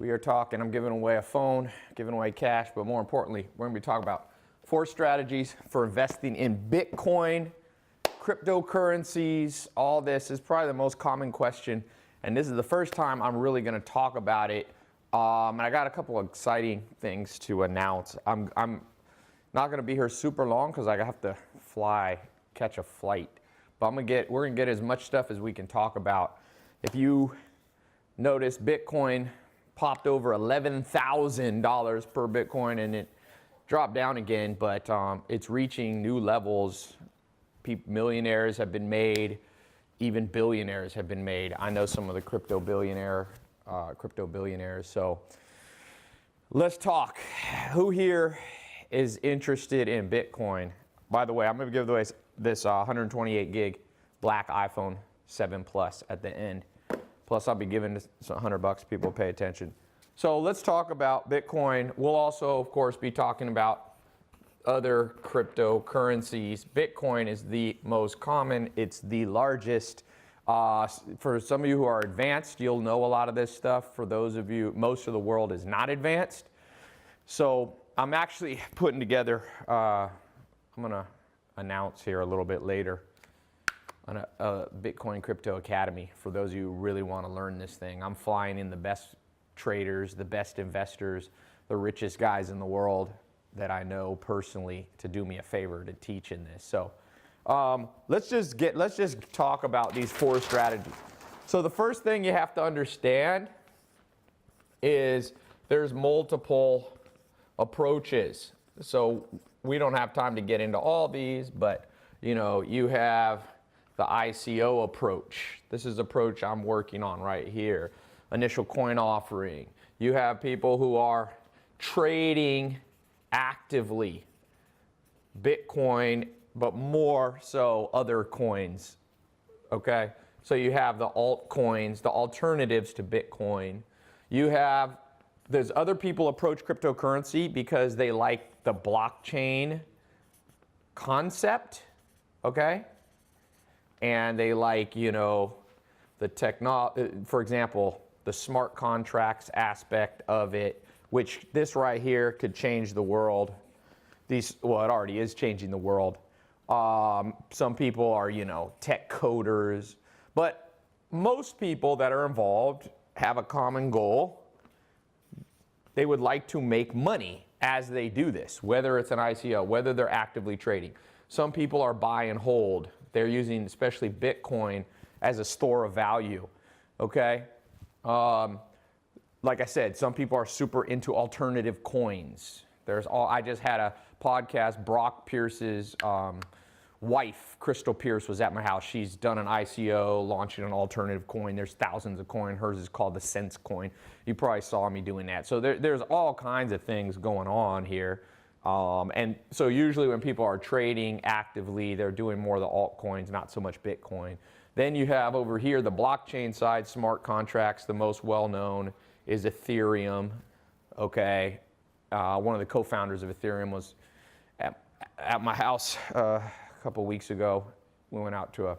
We are talking, I'm giving away a phone, giving away cash, but more importantly, we're going to be talking about 4 strategies for investing in Bitcoin, cryptocurrencies. All this is probably the most common question, and this is the first time I'm really going to talk about it. And I got a couple of exciting things to announce. I'm not going to be here super long because I have to catch a flight. But we're going to get as much stuff as we can talk about. If you notice, Bitcoin popped over $11,000 per Bitcoin, and it dropped down again, but it's reaching new levels. Millionaires have been made, even billionaires have been made. I know some of the crypto billionaires. So let's talk. Who here is interested in Bitcoin? By the way, I'm going to give away this 128 gig black iPhone 7 Plus at the end. Plus, I'll be giving this $100. People pay attention. So let's talk about Bitcoin. We'll also, of course, be talking about other cryptocurrencies. Bitcoin is the most common. It's the largest. For some of you who are advanced, you'll know a lot of this stuff. For those of you, most of the world is not advanced. So I'm actually putting together, I'm going to announce here a little bit later, a Bitcoin Crypto Academy for those of you who really want to learn this thing. I'm flying in the best traders, the best investors, the richest guys in the world that I know personally to do me a favor to teach in this. So let's just talk about these 4 strategies. So the first thing you have to understand is there's multiple approaches. So we don't have time to get into all these, but you have the ICO approach. This is the approach I'm working on right here. Initial coin offering. You have people who are trading actively Bitcoin, but more so other coins. Okay? So you have the altcoins, the alternatives to Bitcoin. There's other people approach cryptocurrency because they like the blockchain concept. Okay? And they like, the for example, the smart contracts aspect of it, which this right here could change the world. It already is changing the world. Some people are, tech coders, but most people that are involved have a common goal. They would like to make money as they do this, whether it's an ICO, whether they're actively trading. Some people are buy and hold. They're using especially Bitcoin as a store of value, okay? Like I said, some people are super into alternative coins. I just had a podcast, Brock Pierce's wife, Crystal Pierce, was at my house. She's done an ICO, launching an alternative coin. There's thousands of coins. Hers is called the Sense coin. You probably saw me doing that. So there's all kinds of things going on here. And so usually when people are trading actively, they're doing more of the altcoins, not so much Bitcoin. Then you have over here the blockchain side, smart contracts. The most well-known is Ethereum. Okay, one of the co-founders of Ethereum was at my house a couple weeks ago. We went out to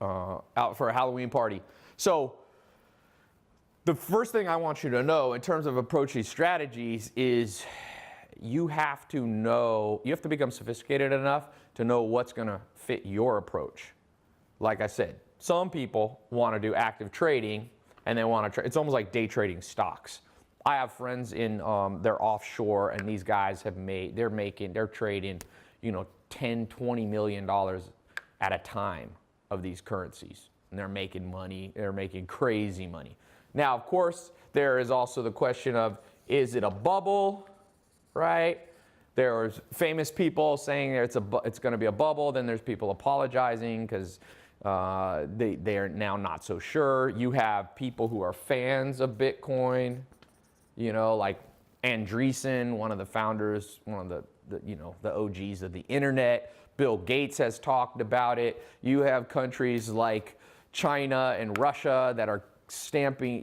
out for a Halloween party. So the first thing I want you to know in terms of approaching strategies is you have to become sophisticated enough to know what's going to fit your approach. Like I said, some people want to do active trading and they want to trade. It's almost like day trading stocks. I have friends in they're offshore, and these guys they're trading, $10, $20 million at a time of these currencies, and they're making money. They're making crazy money. Now, of course, there is also the question of, is it a bubble? Right? There's famous people saying it's going to be a bubble. Then there's people apologizing because they are now not so sure. You have people who are fans of Bitcoin, like Andreessen, one of the founders, one of the OGs of the internet. Bill Gates has talked about it. You have countries like China and Russia that are stamping,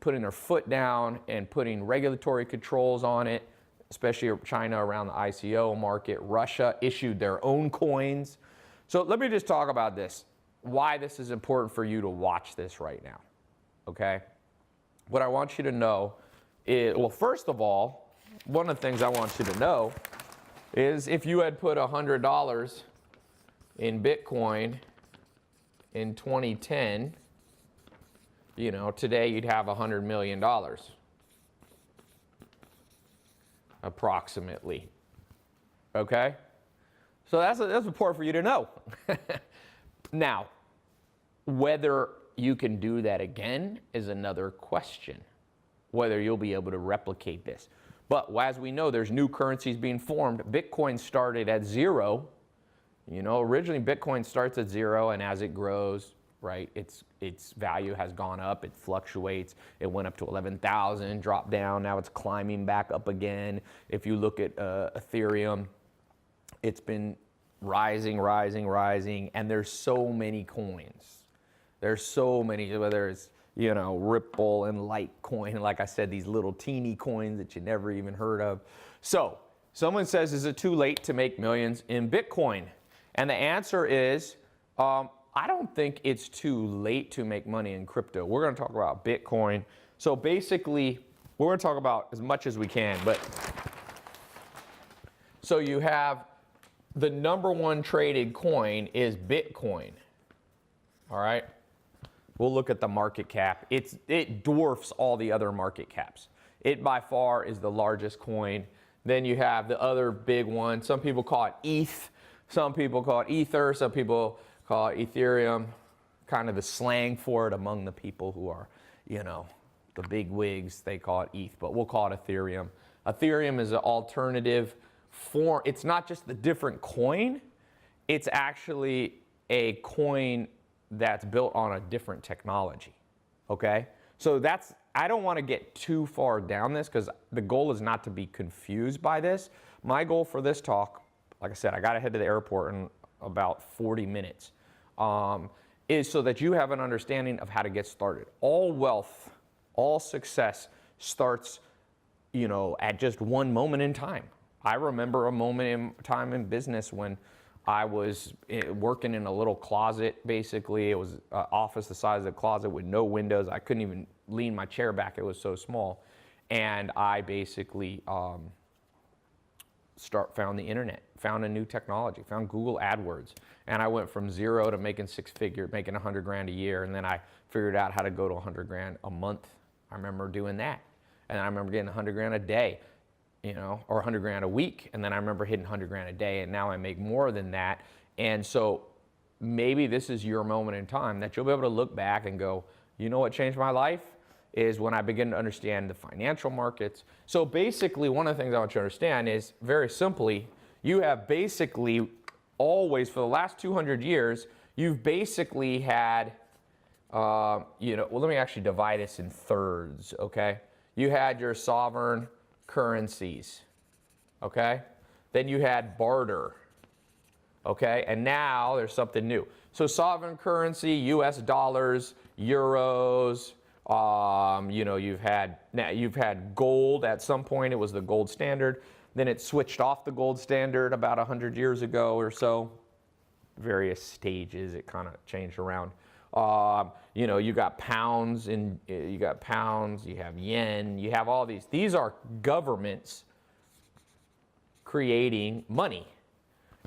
putting their foot down and putting regulatory controls on it, especially China around the ICO market. Russia issued their own coins. So let me just talk about this, why this is important for you to watch this right now, okay? what I want you to know is, well, first of all, one of the things I want you to know is if you had put $100 in Bitcoin in 2010, today you'd have $100 million, approximately. Okay? So that's important for you to know. Now, whether you can do that again is another question, whether you'll be able to replicate this. But as we know, there's new currencies being formed. Bitcoin started at 0. Originally Bitcoin starts at 0, and as it grows, right, its value has gone up. It fluctuates. It went up to 11,000, dropped down. Now it's climbing back up again. If you look at Ethereum, it's been rising, and there's so many coins. There's so many, whether it's, Ripple and Litecoin, like I said, these little teeny coins that you never even heard of. So someone says, is it too late to make millions in Bitcoin? And the answer is, I don't think it's too late to make money in crypto. We're going to talk about Bitcoin. So basically, we're going to talk about as much as we can. But so you have the number one traded coin is Bitcoin. All right. We'll look at the market cap. It dwarfs all the other market caps. It by far is the largest coin. Then you have the other big one. Some people call it ETH. Some people call it Ether. Some people call it Ethereum. Kind of the slang for it among the people who are, the big wigs. They call it ETH, but we'll call it Ethereum. Ethereum is an alternative form. It's not just the different coin. It's actually a coin that's built on a different technology, okay? So I don't want to get too far down this because the goal is not to be confused by this. My goal for this talk, like I said, I got to head to the airport in about 40 minutes, is so that you have an understanding of how to get started. All wealth, all success starts, at just one moment in time. I remember a moment in time in business when I was working in a little closet, basically. It was an office the size of a closet with no windows. I couldn't even lean my chair back. It was so small. And I basically found the internet, found a new technology, found Google AdWords. And I went from 0 to making making 100 grand a year. And then I figured out how to go to 100 grand a month. I remember doing that. And I remember getting 100 grand a day. Or 100 grand a week. And then I remember hitting 100 grand a day, and now I make more than that. And so maybe this is your moment in time that you'll be able to look back and go, what changed my life is when I begin to understand the financial markets. So basically, one of the things I want you to understand is, very simply, you have basically always, for the last 200 years, you've basically had, well, let me actually divide this in thirds, okay? You had your sovereign currencies, okay? Then you had barter, okay? And now there's something new. So sovereign currency, US dollars, euros, you've had gold. At some point it was the gold standard. Then it switched off the gold standard about 100 years ago or so. Various stages, it kind of changed around. You got pounds, you have yen, you have all these. These are governments creating money.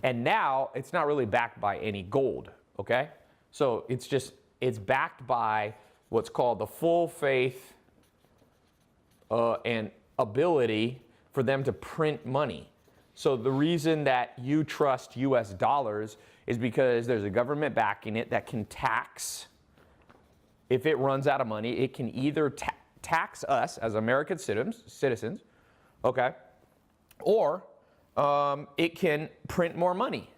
And now it's not really backed by any gold, okay? So it's backed by what's called the full faith and ability for them to print money. So the reason that you trust US dollars is because there's a government backing it that can tax. If it runs out of money, it can either tax us as American citizens, okay, or it can print more money.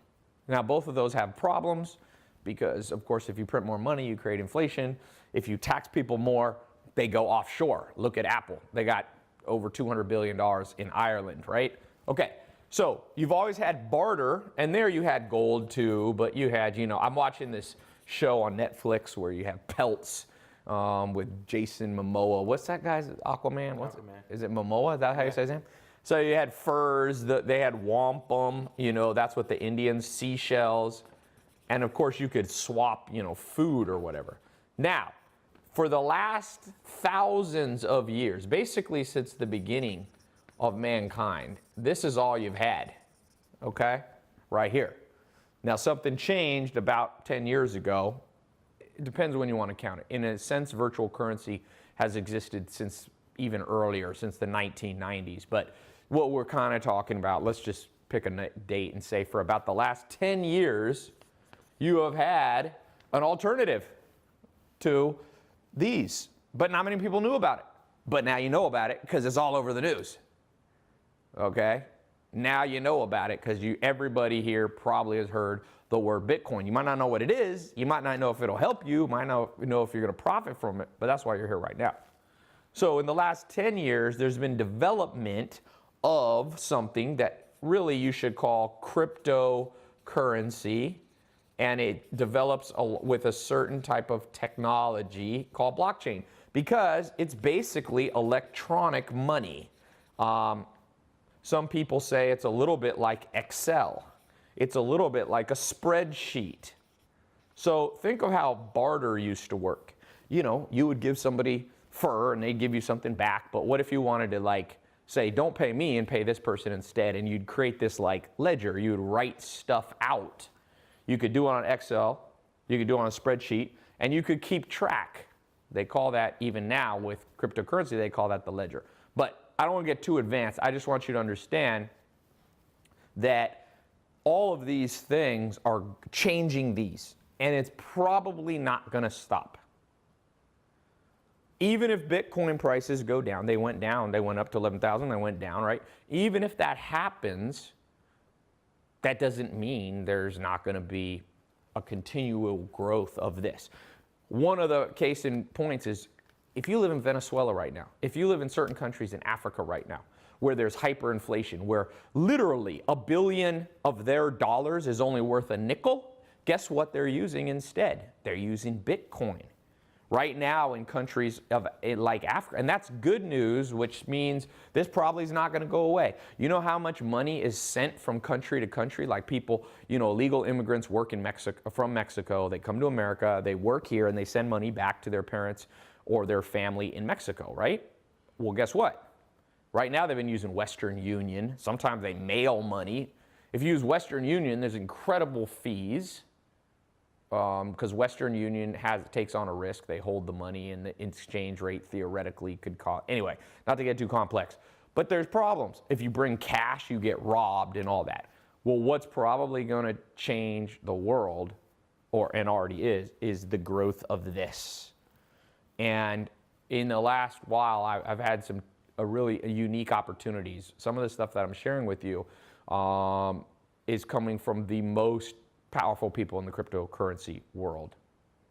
Now, both of those have problems because, of course, if you print more money, you create inflation. If you tax people more, they go offshore. Look at Apple. They got over $200 billion in Ireland, right? Okay. So you've always had barter, and there you had gold too, but you had, I'm watching this show on Netflix where you have pelts with Jason Momoa. What's that guy's Aquaman? Is it Momoa? Is that how you say his name? So you had furs, they had wampum, that's what the Indians, seashells, and of course you could swap, food or whatever. Now, For the last thousands of years, basically since the beginning of mankind, this is all you've had, okay? Right here. Now, something changed about 10 years ago. It depends when you want to count it. In a sense, virtual currency has existed since even earlier, since the 1990s. But what we're kind of talking about, let's just pick a date and say for about the last 10 years, you have had an alternative to these. But not many people knew about it. But now you know about it because it's all over the news. Okay? Now you know about it because everybody here probably has heard the word Bitcoin. You might not know what it is. You might not know if it'll help you. You might not know if you're going to profit from it. But that's why you're here right now. So in the last 10 years, there's been development of something that really you should call cryptocurrency. And it develops with a certain type of technology called blockchain because it's basically electronic money. Some people say it's a little bit like Excel. It's a little bit like a spreadsheet. So think of how barter used to work. You know, you would give somebody fur and they'd give you something back. But what if you wanted to like say, don't pay me and pay this person instead? And you'd create this like ledger. You would write stuff out. You could do it on Excel, you could do it on a spreadsheet, and you could keep track. They call that, even now with cryptocurrency, they call that the ledger. But I don't want to get too advanced. I just want you to understand that all of these things are changing these, and it's probably not going to stop. Even if Bitcoin prices go down, they went up to 11,000, they went down, right? Even if that happens, that doesn't mean there's not going to be a continual growth of this. One of the case in points is if you live in Venezuela right now, if you live in certain countries in Africa right now, where there's hyperinflation, where literally $1 billion of their dollars is only worth a nickel, guess what they're using instead? They're using Bitcoin. Right now in countries like Africa, and that's good news, which means this probably is not going to go away. You know how much money is sent from country to country? Like people, you know, illegal immigrants work in Mexico, from Mexico, they come to America, they work here, and they send money back to their parents or their family in Mexico, right? Well, guess what? Right now they've been using Western Union. Sometimes they mail money. If you use Western Union, there's incredible fees. Because Western Union takes on a risk. They hold the money, and the exchange rate theoretically could cost. Anyway, not to get too complex. But there's problems. If you bring cash, you get robbed and all that. Well, what's probably going to change the world, and already is the growth of this. And in the last while, I've had some really unique opportunities. Some of the stuff that I'm sharing with you is coming from the most powerful people in the cryptocurrency world,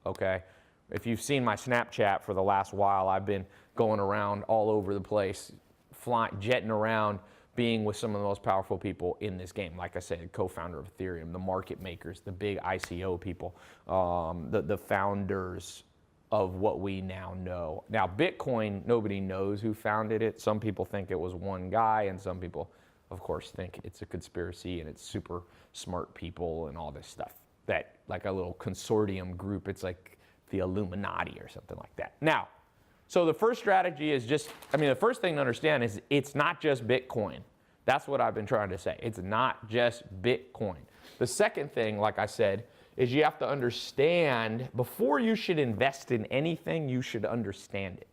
okay? If you've seen my Snapchat for the last while, I've been going around all over the place, jetting around, being with some of the most powerful people in this game. Like I said, the co-founder of Ethereum, the market makers, the big ICO people, the founders of what we now know. Now, Bitcoin, nobody knows who founded it. Some people think it was one guy, and some people, of course, think it's a conspiracy and it's super smart people and all this stuff. That, like a little consortium group, it's like the Illuminati or something like that. Now, so the first strategy is the first thing to understand is it's not just Bitcoin. That's what I've been trying to say. It's not just Bitcoin. The second thing, like I said, is you have to understand, before you should invest in anything, you should understand it.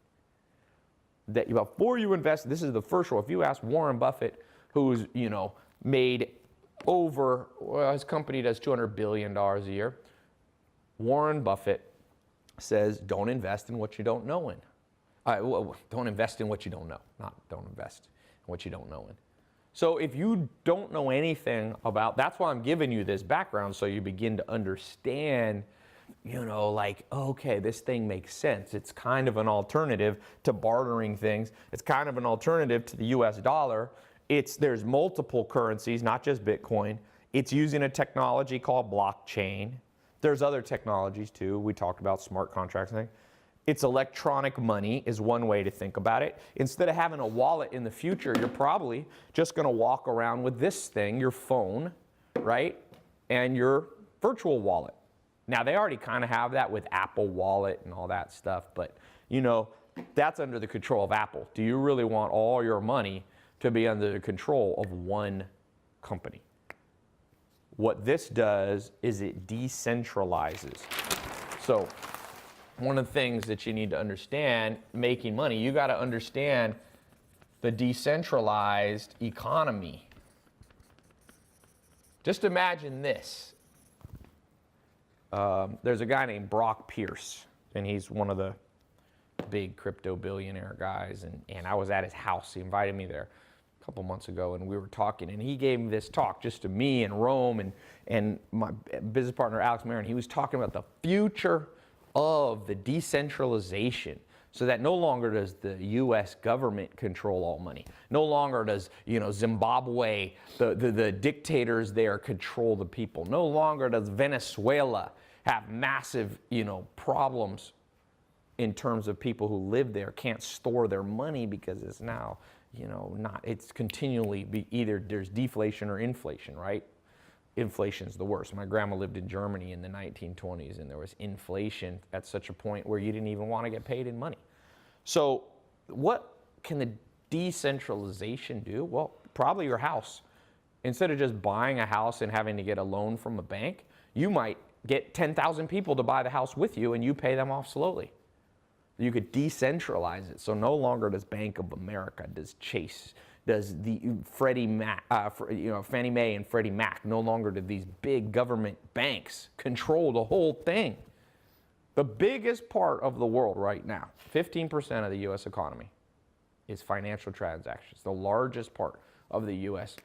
That before you invest, this is the first rule. If you ask Warren Buffett, who's, you know, made his company does $200 billion a year. Warren Buffett says, don't invest in what you don't know in. Don't invest in what you don't know, not don't invest in what you don't know in. So if you don't know anything about, that's why I'm giving you this background, so you begin to understand, you know, like, okay, this thing makes sense. It's kind of an alternative to bartering things. It's kind of an alternative to the US dollar. There's multiple currencies, not just Bitcoin. It's using a technology called blockchain. There's other technologies too. We talked about smart contracts and things. It's electronic money is one way to think about it. Instead of having a wallet in the future, you're probably just going to walk around with this thing, your phone, right? And your virtual wallet. Now, they already kind of have that with Apple Wallet and all that stuff, but you know, that's under the control of Apple. Do you really want all your money to be under the control of one company? What this does is it decentralizes. So one of the things that you need to understand making money, you got to understand the decentralized economy. Just imagine this. There's a guy named Brock Pierce, and he's one of the big crypto billionaire guys, and I was at his house. He invited me there a couple months ago, and we were talking, and he gave this talk just to me and Rome and my business partner Alex Marin. He was talking about the future of the decentralization, so that no longer does the U.S. government control all money. No longer does, you know, Zimbabwe, the dictators there control the people. No longer does Venezuela have massive, you know, problems in terms of people who live there can't store their money because it's now, you know, it's continually either there's deflation or inflation, right? Inflation's the worst. My grandma lived in Germany in the 1920s, and there was inflation at such a point where you didn't even want to get paid in money. So what can the decentralization do? Well, probably your house. Instead of just buying a house and having to get a loan from a bank, you might get 10,000 people to buy the house with you, and you pay them off slowly. You could decentralize it. So no longer does Bank of America, does Chase, does the Fannie Mae and Freddie Mac, no longer do these big government banks control the whole thing. The biggest part of the world right now, 15% of the U.S. economy, is financial transactions. The largest part of the U.S.,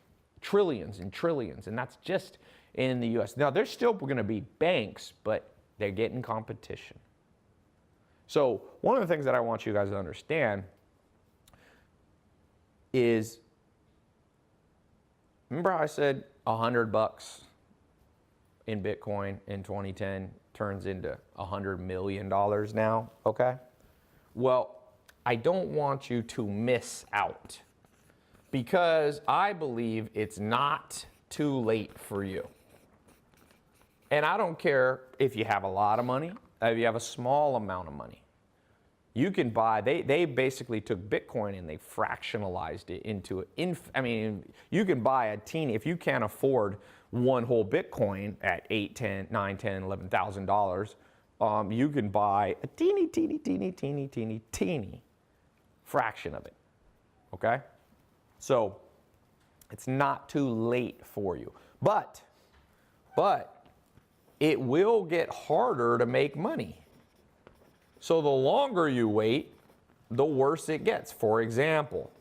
trillions and trillions, and that's just in the U.S. Now, there's still going to be banks, but they're getting competition. So one of the things that I want you guys to understand is, remember how I said $100 in Bitcoin in 2010 turns into $100 million now, okay? Well, I don't want you to miss out because I believe it's not too late for you. And I don't care if you have a lot of money, if you have a small amount of money. You can buy, they basically took Bitcoin and they fractionalized it into, you can buy a teeny, if you can't afford one whole Bitcoin at $8, $10, $9, $10, $11,000, you can buy a teeny fraction of it, okay? So it's not too late for you, but it will get harder to make money. So the longer you wait, the worse it gets. For example,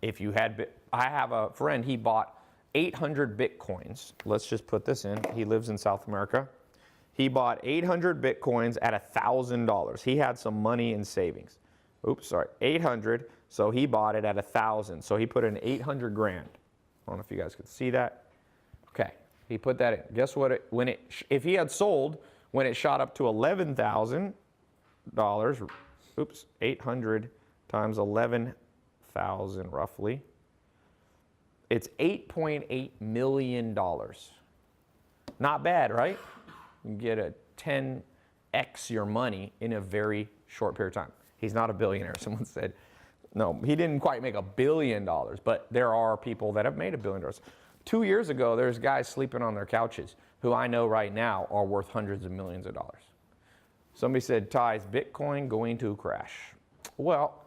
if you had, I have a friend, he bought 800 Bitcoins. Let's just put this in. He lives in South America. He bought 800 Bitcoins at $1,000. He had some money in savings. 800. So he bought it at 1,000. So he put in 800 grand. I don't know if you guys could see that. Okay, he put that in. Guess what? If he had sold when it shot up to $11,000, 800 times 11,000 roughly, it's $8.8 million. Not bad, right? You can get a 10x your money in a very short period of time. He's not a billionaire. Someone said, no, he didn't quite make $1 billion, but there are people that have made $1 billion. 2 years ago, there's guys sleeping on their couches who I know right now are worth hundreds of millions of dollars. Somebody said, Ty, is Bitcoin going to crash? Well,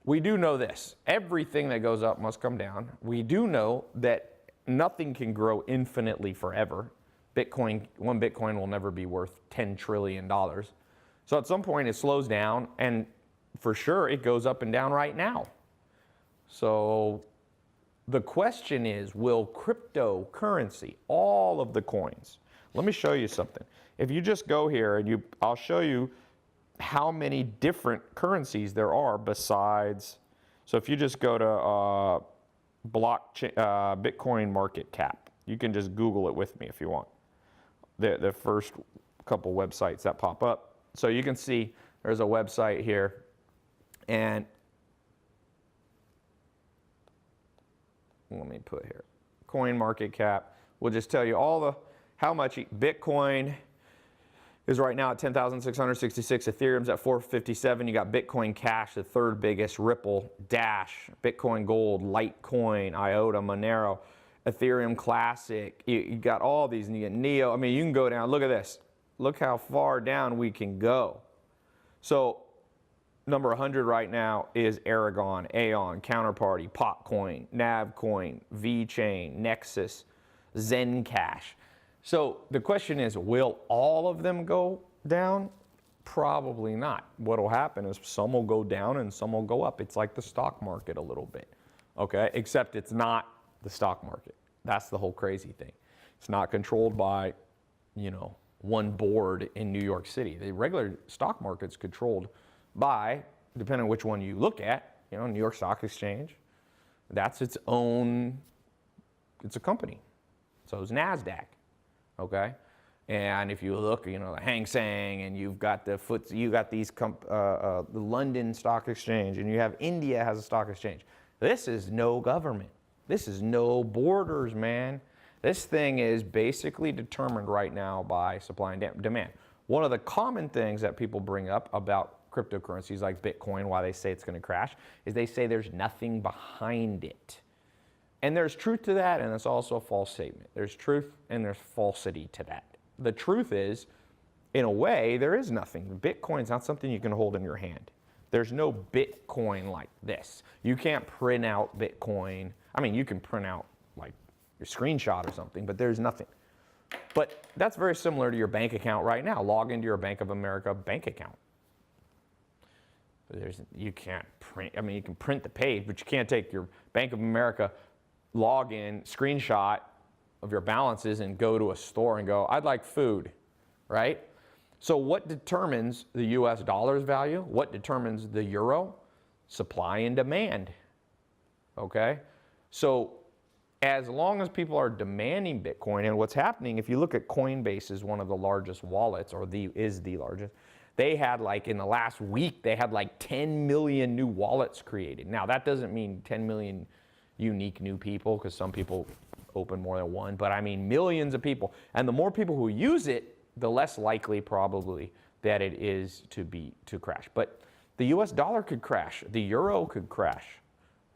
we do know this. Everything that goes up must come down. We do know that nothing can grow infinitely forever. One Bitcoin will never be worth $10 trillion. So at some point it slows down, and for sure it goes up and down right now. So the question is, will cryptocurrency, all of the coins, let me show you something. If you just go here and I'll show you how many different currencies there are besides, so if you just go to Bitcoin market cap, you can just Google it with me if you want. The first couple websites that pop up. So you can see there's a website here, and let me put here, coin market cap will just tell you how much Bitcoin is right now at 10,666. Ethereum's at 457. You got Bitcoin Cash, the third biggest, Ripple, Dash, Bitcoin Gold, Litecoin, IOTA, Monero, Ethereum Classic. You got all these, and you get Neo. I mean, you can go down. Look at this. Look how far down we can go. So number 100 right now is Aragon, Aeon, Counterparty, Popcoin, Navcoin, VeChain, Nexus, Zencash. So the question is, will all of them go down? Probably not. What will happen is some will go down and some will go up. It's like the stock market a little bit, okay? Except it's not the stock market. That's the whole crazy thing. It's not controlled by, you know, one board in New York City. The regular stock market's controlled by, depending on which one you look at, you know, New York Stock Exchange. That's its own, it's a company. So is NASDAQ, okay? And if you look, you know, the Hang Seng, and you've got the FTSE, you got these, the London Stock Exchange, and you have India has a stock exchange. This is no government. This is no borders, man. This thing is basically determined right now by supply and demand. One of the common things that people bring up about cryptocurrencies like Bitcoin, why they say it's going to crash, is they say there's nothing behind it. And there's truth to that, and it's also a false statement. There's truth and there's falsity to that. The truth is, in a way, there is nothing. Bitcoin's not something you can hold in your hand. There's no Bitcoin like this. You can't print out Bitcoin. I mean, you can print out like your screenshot or something, but there's nothing. But that's very similar to your bank account right now. Log into your Bank of America bank account. You can't print, I mean, you can print the page, but you can't take your Bank of America login screenshot of your balances and go to a store and go, I'd like food, right? So what determines the US dollar's value? What determines the euro? Supply and demand, okay? So as long as people are demanding Bitcoin, and what's happening, if you look at Coinbase is one of the largest wallets, or is the largest, they had like in the last week, they had like 10 million new wallets created. Now that doesn't mean 10 million unique new people, because some people open more than one, but I mean millions of people. And the more people who use it, the less likely probably that it is to crash. But the US dollar could crash, the euro could crash,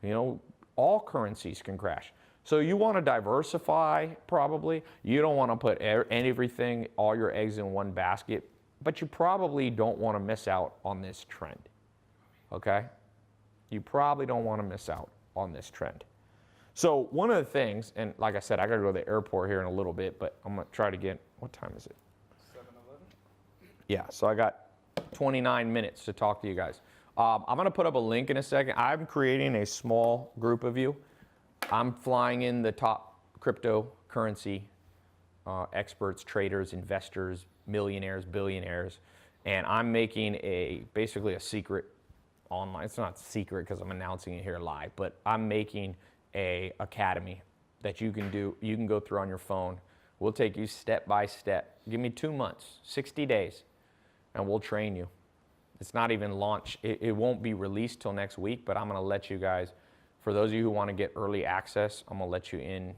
you know, all currencies can crash. So you want to diversify probably. You don't want to put everything, all your eggs in one basket, but you probably don't want to miss out on this trend, okay? You probably don't want to miss out on this trend. So one of the things, and like I said, I got to go to the airport here in a little bit, but I'm going to try to get, what time is it? 7:11. Yeah, so I got 29 minutes to talk to you guys. I'm going to put up a link in a second. I'm creating a small group of you. I'm flying in the top cryptocurrency experts, traders, investors, millionaires, billionaires, and I'm making basically a secret online. It's not secret because I'm announcing it here live, but I'm making a academy that you can go through on your phone. We'll take you step by step. Give me 2 months, 60 days, and we'll train you. It's not even launched. It won't be released till next week, but I'm going to let you guys, for those of you who want to get early access, I'm going to let you in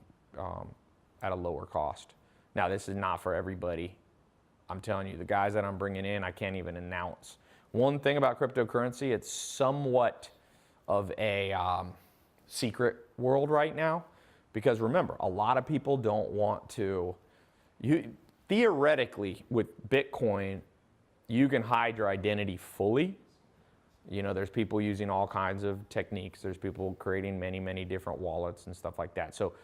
at a lower cost. Now, this is not for everybody. I'm telling you, the guys that I'm bringing in, I can't even announce. One thing about cryptocurrency, it's somewhat of a secret world right now, because remember, a lot of people don't want to, theoretically with Bitcoin, you can hide your identity fully. You know, there's people using all kinds of techniques. There's people creating many, many different wallets and stuff like that. So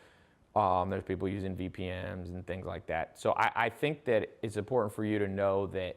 there's people using VPNs and things like that. So I think that it's important for you to know that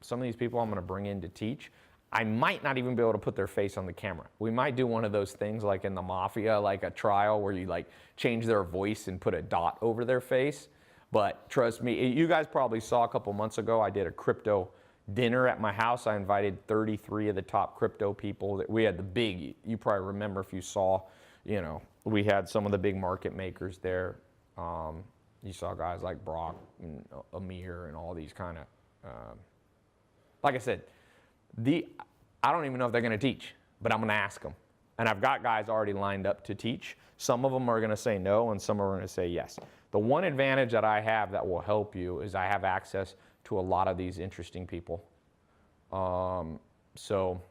some of these people I'm going to bring in to teach, I might not even be able to put their face on the camera. We might do one of those things like in the mafia, like a trial where you like change their voice and put a dot over their face. But trust me, you guys probably saw a couple months ago, I did a crypto dinner at my house. I invited 33 of the top crypto people. We had the big, you probably remember if you saw, you know, we had some of the big market makers there. You saw guys like Brock and Amir and all these kind of, like I said, I don't even know if they're going to teach, but I'm going to ask them. And I've got guys already lined up to teach. Some of them are going to say no, and some are going to say yes. The one advantage that I have that will help you is I have access to a lot of these interesting people. So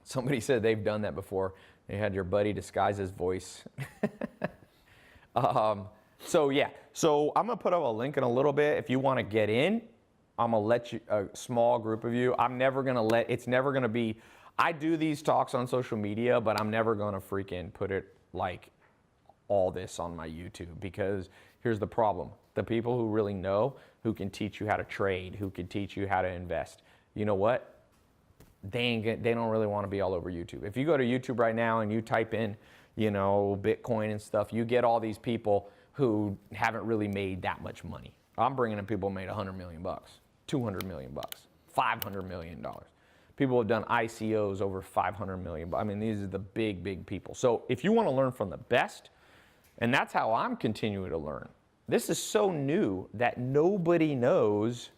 somebody said they've done that before. They had your buddy disguise his voice. So yeah, so I'm gonna put up a link in a little bit. If you wanna get in, I'm gonna let you, a small group of you. I'm never gonna let, it's never gonna be, I do these talks on social media, but I'm never gonna freaking put it like all this on my YouTube, because here's the problem. The people who really know, who can teach you how to trade, who can teach you how to invest, you know what? They don't really want to be all over YouTube. If you go to YouTube right now and you type in, you know, Bitcoin and stuff, you get all these people who haven't really made that much money. I'm bringing in people who made 100 million bucks, 200 million bucks, 500 million dollars. People who have done ICOs over 500 million. I mean, these are the big people. So if you want to learn from the best, and that's how I'm continuing to learn. This is so new that nobody knows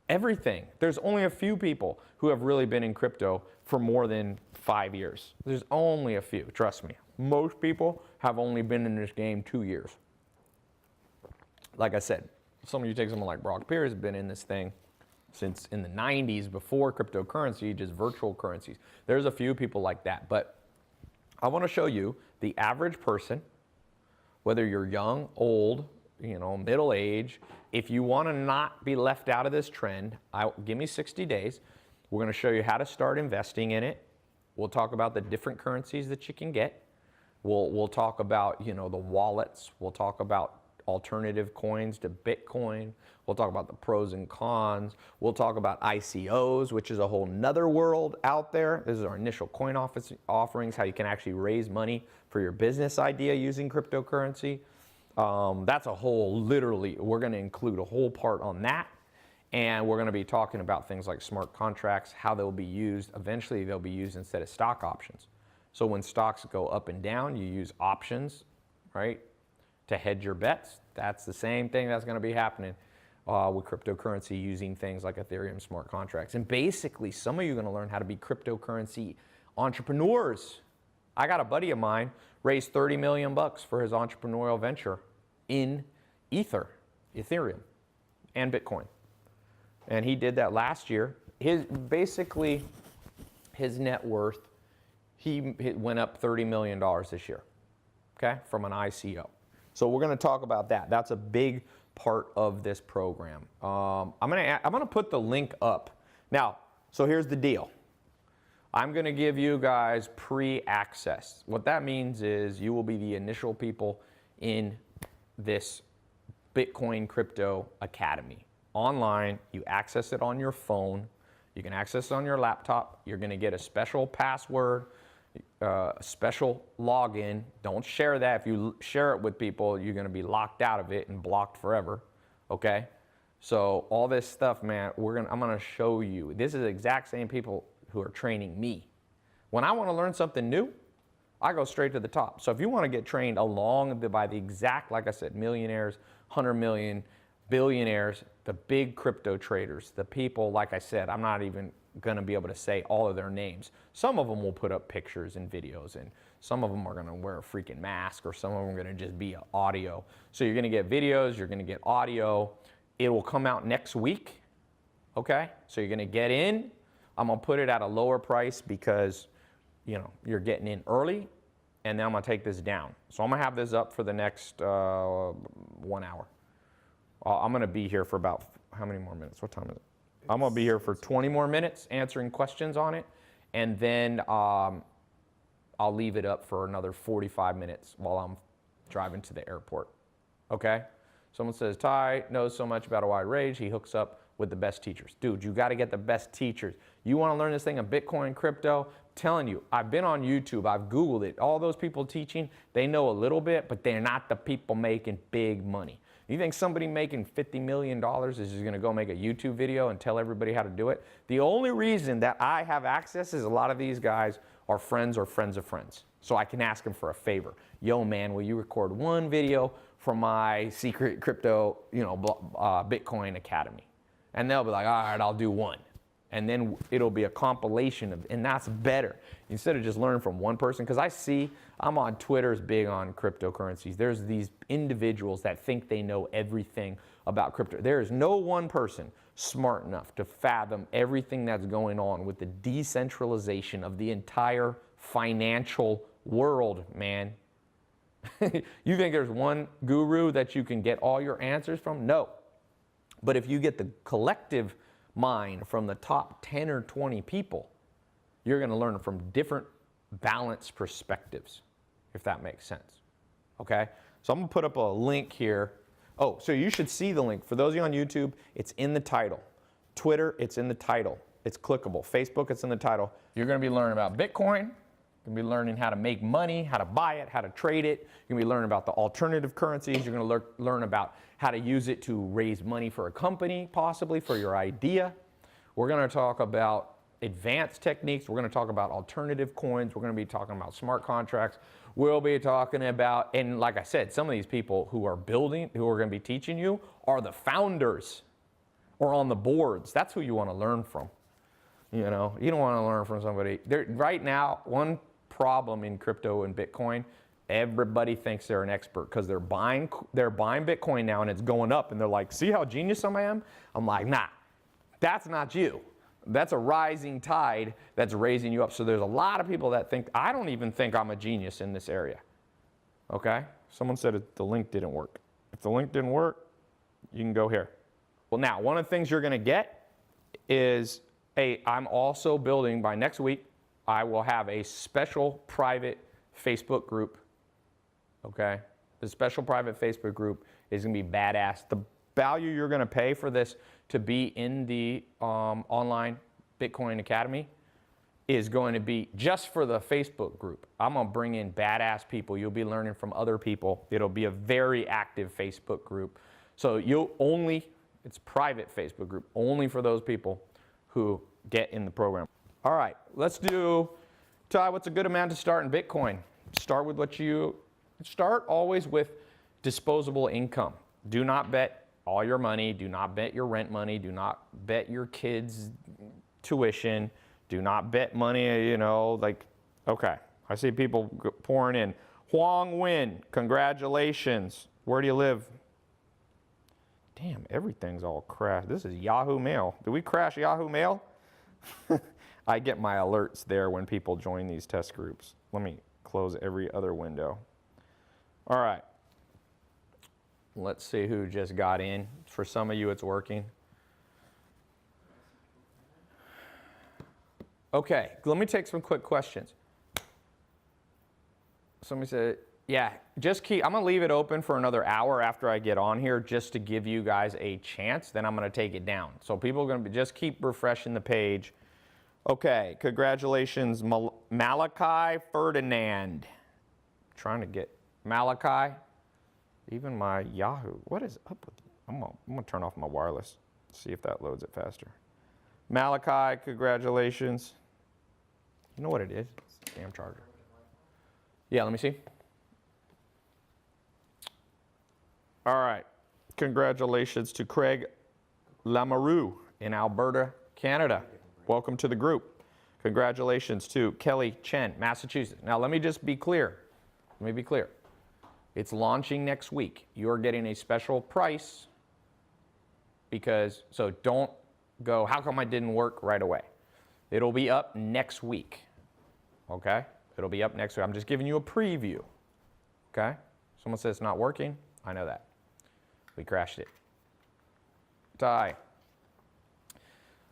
everything. There's only a few people who have really been in crypto for more than 5 years. There's only a few, trust me. Most people have only been in this game 2 years. Like I said, some of you take someone like Brock Pierce, has been in this thing since in the 90s, before cryptocurrency, just virtual currencies. There's a few people like that, but I want to show you the average person, whether you're young, old, you know, middle age. If you want to not be left out of this trend, give me 60 days. We're going to show you how to start investing in it. We'll talk about the different currencies that you can get. We'll talk about, you know, the wallets. We'll talk about alternative coins to Bitcoin. We'll talk about the pros and cons. We'll talk about ICOs, which is a whole nother world out there. This is our initial coin offerings, how you can actually raise money for your business idea using cryptocurrency. That's a whole, literally, we're going to include a whole part on that. And we're going to be talking about things like smart contracts, how they'll be used. Eventually, they'll be used instead of stock options. So when stocks go up and down, you use options, right, to hedge your bets. That's the same thing that's going to be happening with cryptocurrency, using things like Ethereum smart contracts. And basically, some of you are going to learn how to be cryptocurrency entrepreneurs. I got a buddy of mine raised 30 million bucks for his entrepreneurial venture in Ethereum and Bitcoin. And he did that last year. Basically, his net worth, he went up $30 million this year, okay, from an ICO. So we're going to talk about that. That's a big part of this program. I'm going to put the link up. Now, so here's the deal. I'm going to give you guys pre-access. What that means is you will be the initial people in this Bitcoin Crypto Academy. Online, you access it on your phone. You can access it on your laptop. You're going to get a special password, a special login. Don't share that. If you share it with people, you're going to be locked out of it and blocked forever. Okay? So all this stuff, man, I'm going to show you. This is the exact same people who are training me. When I want to learn something new, I go straight to the top. So if you want to get trained by the exact, like I said, millionaires, 100 million, billionaires, the big crypto traders, the people, like I said, I'm not even going to be able to say all of their names. Some of them will put up pictures and videos, and some of them are going to wear a freaking mask, or some of them are going to just be audio. So you're going to get videos, you're going to get audio. It will come out next week, okay? So you're going to get in. I'm going to put it at a lower price because, you know, you're getting in early, and then I'm going to take this down. So I'm going to have this up for the next 1 hour. I'm going to be here for about, how many more minutes? What time is it? I'm going to be here for 20 more minutes answering questions on it, and then I'll leave it up for another 45 minutes while I'm driving to the airport. Okay? Someone says, Ty knows so much about a wide range, he hooks up with the best teachers. Dude, you got to get the best teachers. You want to learn this thing of Bitcoin, crypto? I'm telling you, I've been on YouTube, I've Googled it. All those people teaching, they know a little bit, but they're not the people making big money. You think somebody making $50 million is just going to go make a YouTube video and tell everybody how to do it? The only reason that I have access is a lot of these guys are friends or friends of friends. So I can ask them for a favor. Yo, man, will you record one video for my secret crypto, Bitcoin Academy? And they'll be like, all right, I'll do one. And then it'll be a compilation of, and that's better. Instead of just learning from one person, because I'm on Twitter's big on cryptocurrencies. There's these individuals that think they know everything about crypto. There is no one person smart enough to fathom everything that's going on with the decentralization of the entire financial world, man. You think there's one guru that you can get all your answers from? No. But if you get the collective mind from the top 10 or 20 people, you're going to learn from different balanced perspectives, if that makes sense. Okay? So I'm going to put up a link here. Oh, so you should see the link. For those of you on YouTube, it's in the title. Twitter, it's in the title. It's clickable. Facebook, it's in the title. You're going to be learning about Bitcoin. You're going to be learning how to make money, how to buy it, how to trade it. You're going to be learning about the alternative currencies. You're going to learn about how to use it to raise money for a company, possibly for your idea. We're going to talk about advanced techniques. We're going to talk about alternative coins. We're going to be talking about smart contracts. We'll be talking about, and like I said, some of these people who are building, who are going to be teaching you, are the founders or on the boards. That's who you want to learn from. You know, you don't want to learn from somebody. Right now, one problem in crypto and Bitcoin, everybody thinks they're an expert because they're buying Bitcoin now and it's going up and they're like, see how genius I am? I'm like, nah, that's not you. That's a rising tide that's raising you up. So there's a lot of people that think, I don't even think I'm a genius in this area. Okay? Someone said the link didn't work. If the link didn't work, you can go here. Well, now, one of the things you're going to get is I'm also building, by next week, I will have a special private Facebook group. Okay? The special private Facebook group is going to be badass. The value you're going to pay for this to be in the online Bitcoin Academy is going to be just for the Facebook group. I'm going to bring in badass people. You'll be learning from other people. It'll be a very active Facebook group. So it's private Facebook group, only for those people who get in the program. All right, let's do, Ty, what's a good amount to start in Bitcoin? Start always with disposable income. Do not bet all your money. Do not bet your rent money. Do not bet your kids' tuition. Do not bet money, okay. I see people pouring in. Huang Nguyen, congratulations. Where do you live? Damn, everything's all crashed. This is Yahoo Mail. Did we crash Yahoo Mail? I get my alerts there when people join these test groups. Let me close every other window. All right. Let's see who just got in. For some of you, it's working. Okay, let me take some quick questions. Somebody said, yeah, I'm going to leave it open for another hour after I get on here just to give you guys a chance. Then I'm going to take it down. So people are going to just keep refreshing the page. Okay, congratulations, Malachi Ferdinand. Trying to get Malachi. Even my Yahoo. What is up with you? I'm going to turn off my wireless. See if that loads it faster. Malachi, congratulations. You know what it is? It's a damn charger. Yeah, let me see. All right. Congratulations to Craig Lamoureux in Alberta, Canada. Welcome to the group. Congratulations to Kelly Chen, Massachusetts. Now, let me just be clear. Let me be clear. It's launching next week. You're getting a special price so don't go, how come I didn't work right away? It'll be up next week. Okay? It'll be up next week. I'm just giving you a preview. Okay? Someone says it's not working. I know that. We crashed it. Ty.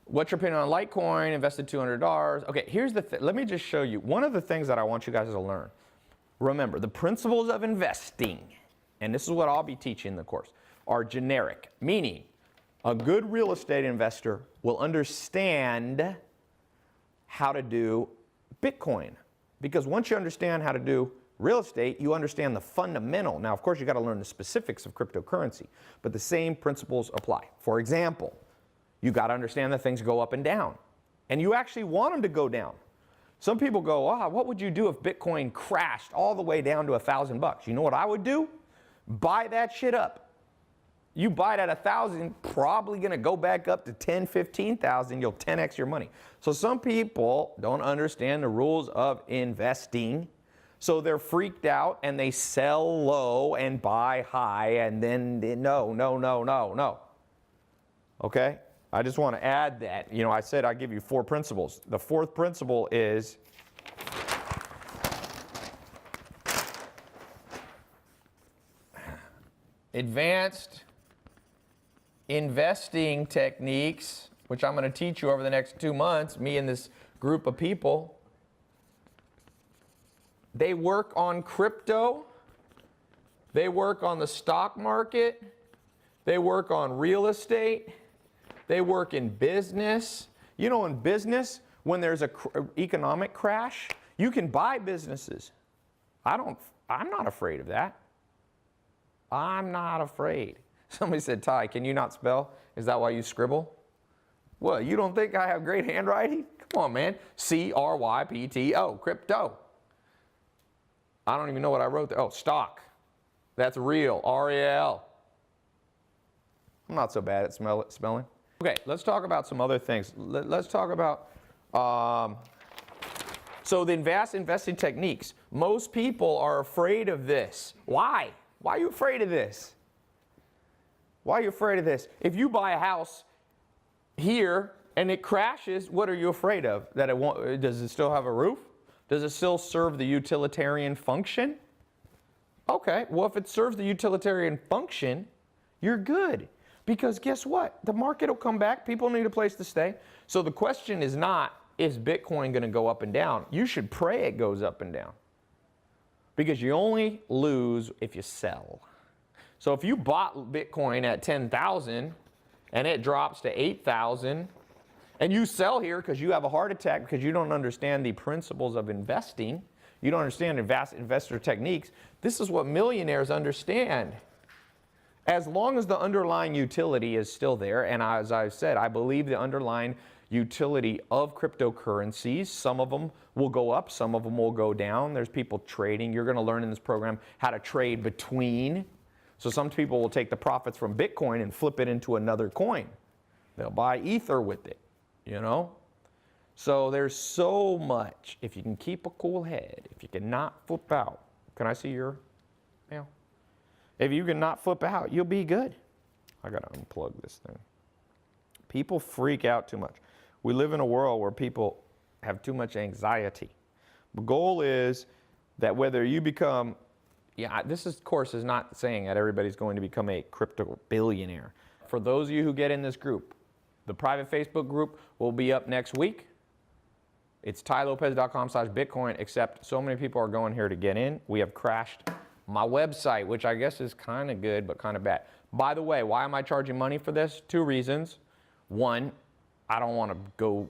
What's your opinion on Litecoin? Invested $200. Okay, here's the thing. Let me just show you. One of the things that I want you guys to learn. Remember, the principles of investing, and this is what I'll be teaching in the course, are generic. Meaning, a good real estate investor will understand how to do Bitcoin. Because once you understand how to do real estate, you understand the fundamental. Now, of course, you got to learn the specifics of cryptocurrency, but the same principles apply. For example, you got to understand that things go up and down, and you actually want them to go down. Some people go, what would you do if Bitcoin crashed all the way down to $1,000? You know what I would do? Buy that shit up. You buy it at 1,000, probably going to go back up to 10, 15,000. You'll 10x your money. So some people don't understand the rules of investing. So they're freaked out and they sell low and buy high, and then no. Okay? I just want to add that, I said I give you 4 principles. The 4th principle is advanced investing techniques, which I'm going to teach you over the next 2 months, me and this group of people. They work on crypto, they work on the stock market, they work on real estate, they work in business. In business, when there's an economic crash, you can buy businesses. I'm not afraid of that. I'm not afraid. Somebody said, Ty, can you not spell? Is that why you scribble? Well, you don't think I have great handwriting? Come on, man. C-R-Y-P-T-O, crypto. I don't even know what I wrote there. Oh, stock. That's real, R-E-A-L. I'm not so bad at spelling. Okay, let's talk about some other things. Let's talk about, so the advanced investing techniques. Most people are afraid of this. Why? Why are you afraid of this? Why are you afraid of this? If you buy a house here and it crashes, what are you afraid of? That it won't, does it still have a roof? Does it still serve the utilitarian function? Okay, well, if it serves the utilitarian function, you're good. Because guess what? The market will come back. People need a place to stay. So the question is not, is Bitcoin going to go up and down? You should pray it goes up and down. Because you only lose if you sell. So if you bought Bitcoin at 10,000 and it drops to 8,000 and you sell here because you have a heart attack because you don't understand the principles of investing, you don't understand investor techniques, this is what millionaires understand. As long as the underlying utility is still there, and as I've said, I believe the underlying utility of cryptocurrencies, some of them will go up, some of them will go down. There's people trading. You're going to learn in this program how to trade between. So some people will take the profits from Bitcoin and flip it into another coin. They'll buy Ether with it, So there's so much. If you can keep a cool head, if you cannot flip out. Can I see your mail? If you cannot flip out, you'll be good. I got to unplug this thing. People freak out too much. We live in a world where people have too much anxiety. The goal is that whether you become, course is not saying that everybody's going to become a crypto billionaire. For those of you who get in this group, the private Facebook group will be up next week. It's tylopez.com/Bitcoin, except so many people are going here to get in. We have crashed my website, which I guess is kind of good, but kind of bad. By the way, why am I charging money for this? 2 reasons. 1, I don't want to go,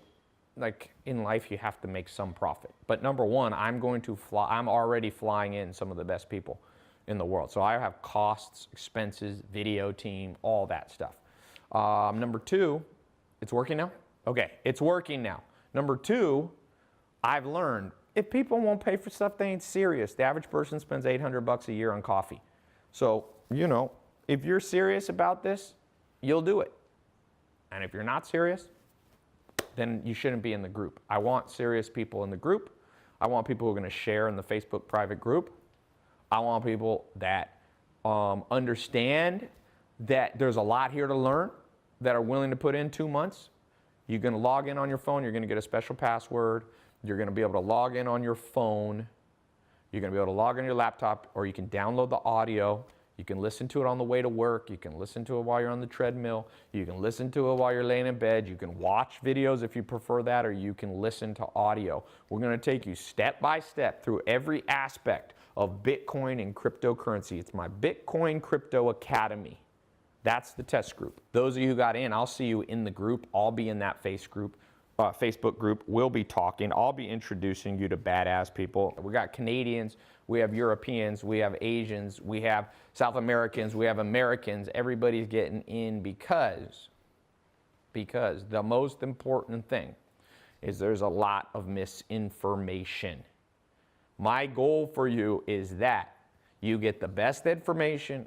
in life you have to make some profit. But number 1, I'm already flying in some of the best people in the world. So I have costs, expenses, video team, all that stuff. Number 2, it's working now? Okay, it's working now. Number 2, I've learned if people won't pay for stuff, they ain't serious. The average person spends $800 a year on coffee. So, if you're serious about this, you'll do it. And if you're not serious, then you shouldn't be in the group. I want serious people in the group. I want people who are going to share in the Facebook private group. I want people that understand that there's a lot here to learn, that are willing to put in 2 months. You're going to log in on your phone. You're going to get a special password. You're going to be able to log in on your phone. You're going to be able to log in your laptop, or you can download the audio. You can listen to it on the way to work. You can listen to it while you're on the treadmill. You can listen to it while you're laying in bed. You can watch videos if you prefer that, or you can listen to audio. We're going to take you step by step through every aspect of Bitcoin and cryptocurrency. It's my Bitcoin Crypto Academy. That's the test group. Those of you who got in, I'll see you in the group. I'll be in that Facebook group. We'll be talking. I'll be introducing you to badass people. We got Canadians, we have Europeans, we have Asians, we have South Americans, we have Americans. Everybody's getting in because the most important thing is there's a lot of misinformation. My goal for you is that you get the best information,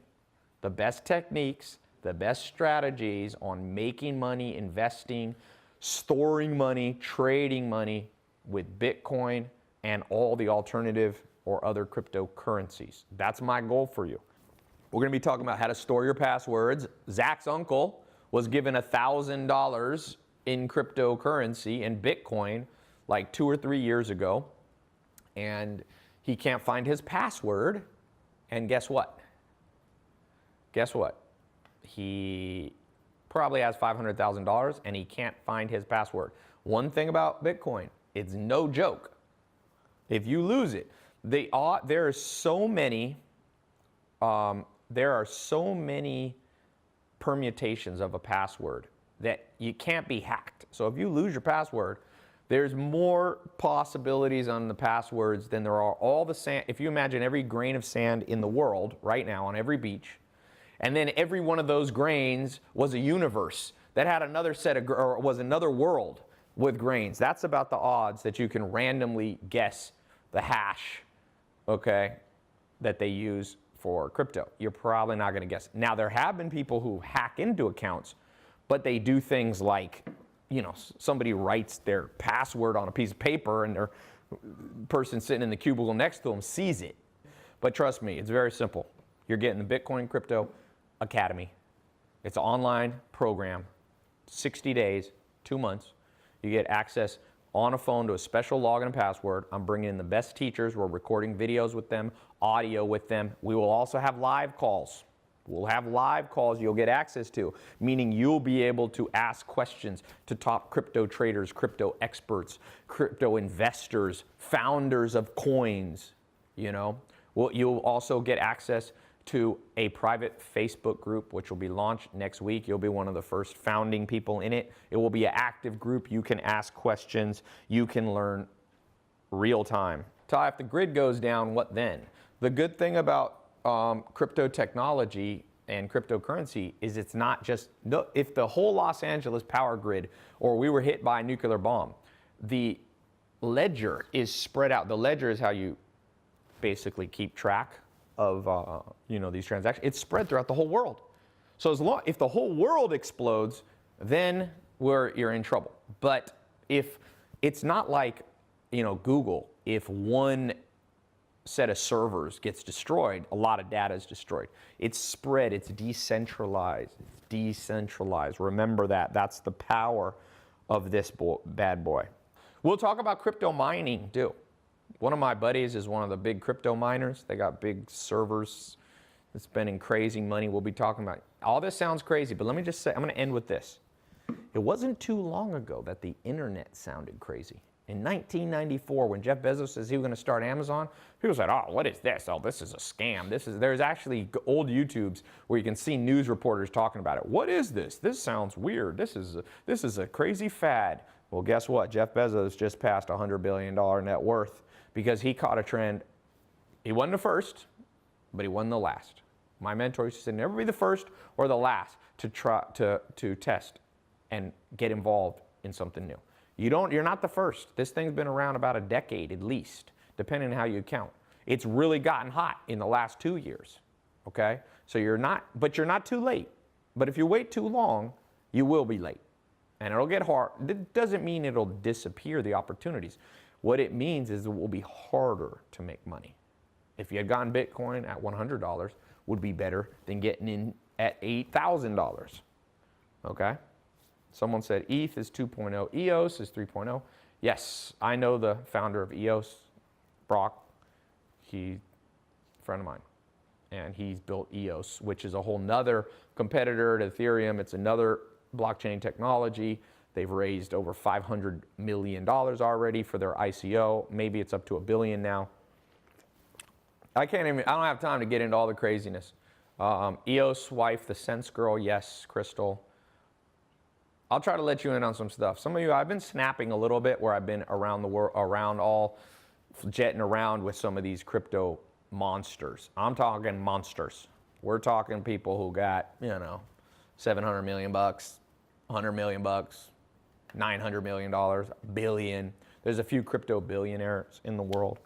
the best techniques, the best strategies on making money, investing, storing money, trading money with Bitcoin and all the alternative or other cryptocurrencies. That's my goal for you. We're going to be talking about how to store your passwords. Zach's uncle was given $1,000 in cryptocurrency and Bitcoin like 2 or 3 years ago, and he can't find his password. And guess what? Guess what? He probably has $500,000 and he can't find his password. One thing about Bitcoin, it's no joke. If you lose it, there are so many permutations of a password that you can't be hacked. So if you lose your password, there's more possibilities on the passwords than there are all the sand. If you imagine every grain of sand in the world right now on every beach, and then every one of those grains was a universe that had another set of, or was another world with grains. That's about the odds that you can randomly guess the hash, okay, that they use for crypto. You're probably not going to guess. Now, there have been people who hack into accounts, but they do things like, you know, somebody writes their password on a piece of paper and their person sitting in the cubicle next to them sees it. But trust me, it's very simple. You're getting the Bitcoin Crypto Academy. It's an online program, 60 days, 2 months. You get access on a phone to a special login and password. I'm bringing in the best teachers. We're recording videos with them, audio with them. We will also have live calls. We'll have live calls you'll get access to, meaning you'll be able to ask questions to top crypto traders, crypto experts, crypto investors, founders of coins, you know. Well, you'll also get access to a private Facebook group, which will be launched next week. You'll be one of the first founding people in it. It will be an active group. You can ask questions. You can learn real time. So if the grid goes down, what then? The good thing about crypto technology and cryptocurrency is it's not just, if the whole Los Angeles power grid, or we were hit by a nuclear bomb, the ledger is spread out. The ledger is how you basically keep track of you know, these transactions. It's spread throughout the whole world. So if the whole world explodes, then you're in trouble. But if it's not like, you know, Google, if one set of servers gets destroyed, a lot of data is destroyed. It's spread, it's decentralized. It's decentralized. Remember that. That's the power of this bad boy. We'll talk about crypto mining too. One of my buddies is one of the big crypto miners. They got big servers. They're spending crazy money. We'll be talking about it. All this sounds crazy, but let me just say, I'm going to end with this. It wasn't too long ago that the internet sounded crazy. In 1994, when Jeff Bezos says he was going to start Amazon, people said, oh, what is this? Oh, this is a scam. There's actually old YouTubes where you can see news reporters talking about it. What is this? This sounds weird. This is a crazy fad. Well, guess what? Jeff Bezos just passed $100 billion net worth because he caught a trend. He wasn't the first, but he wasn't the last. My mentor used to say, never be the first or the last to try to test and get involved in something new. You're not the first. This thing's been around about a decade at least, depending on how you count. It's really gotten hot in the last 2 years, okay? So you're not too late. But if you wait too long, you will be late. And it'll get hard. It doesn't mean it'll disappear, the opportunities. What it means is it will be harder to make money. If you had gotten Bitcoin at $100, would be better than getting in at $8,000, okay? Someone said ETH is 2.0, EOS is 3.0. Yes, I know the founder of EOS, Brock. He's a friend of mine. And he's built EOS, which is a whole nother competitor to Ethereum. It's another blockchain technology. They've raised over $500 million already for their ICO. Maybe it's up to $1 billion now. I don't have time to get into all the craziness. EOS wife, the Sense girl, yes, Crystal. I'll try to let you in on some stuff. Some of you, I've been snapping a little bit where I've been around the world, jetting around with some of these crypto monsters. I'm talking monsters. We're talking people who got, you know, $700 million, $100 million, $900 million, $1 billion. There's a few crypto billionaires in the world.